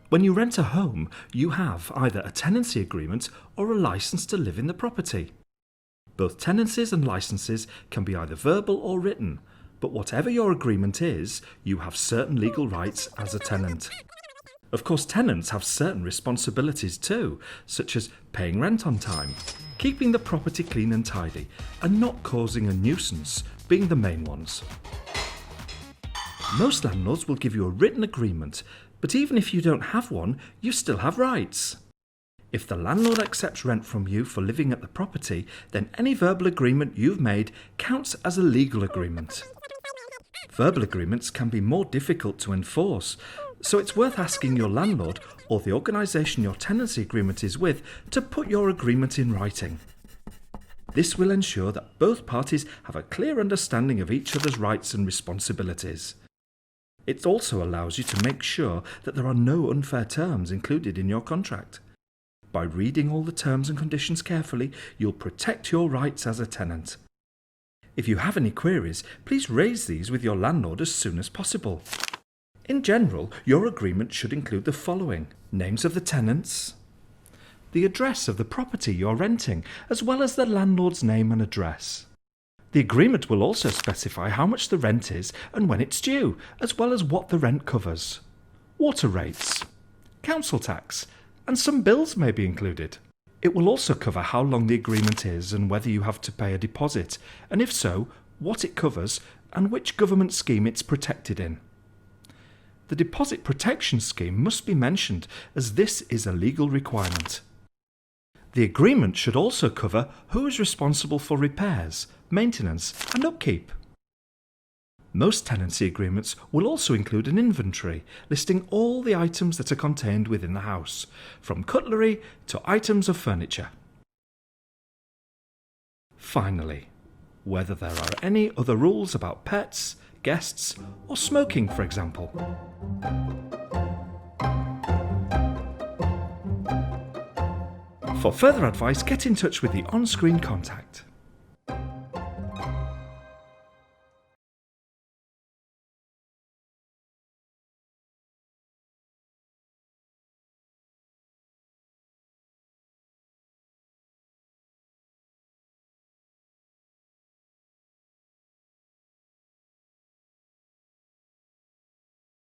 When you rent a home, you have either a tenancy agreement or a license to live in the property. Both tenancies and licenses can be either verbal or written, but whatever your agreement is, you have certain legal rights as a tenant. Of course, tenants have certain responsibilities too, such as paying rent on time, keeping the property clean and tidy, and not causing a nuisance being the main ones. Most landlords will give you a written agreement, but even if you don't have one, you still have rights. If the landlord accepts rent from you for living at the property, then any verbal agreement you've made counts as a legal agreement. Verbal agreements can be more difficult to enforce, so it's worth asking your landlord or the organisation your tenancy agreement is with to put your agreement in writing. This will ensure that both parties have a clear understanding of each other's rights and responsibilities. It also allows you to make sure that there are no unfair terms included in your contract. By reading all the terms and conditions carefully, you'll protect your rights as a tenant. If you have any queries, please raise these with your landlord as soon as possible. In general, your agreement should include the following: names of the tenants, the address of the property you're renting, as well as the landlord's name and address. The agreement will also specify how much the rent is and when it's due, as well as what the rent covers. Water rates, council tax, and some bills may be included. It will also cover how long the agreement is and whether you have to pay a deposit, and if so, what it covers and which government scheme it's protected in. The deposit protection scheme must be mentioned, as this is a legal requirement. The agreement should also cover who is responsible for repairs, maintenance and upkeep. Most tenancy agreements will also include an inventory listing all the items that are contained within the house, from cutlery to items of furniture. Finally, whether there are any other rules about pets, guests or smoking, for example. For further advice, get in touch with the on-screen contact.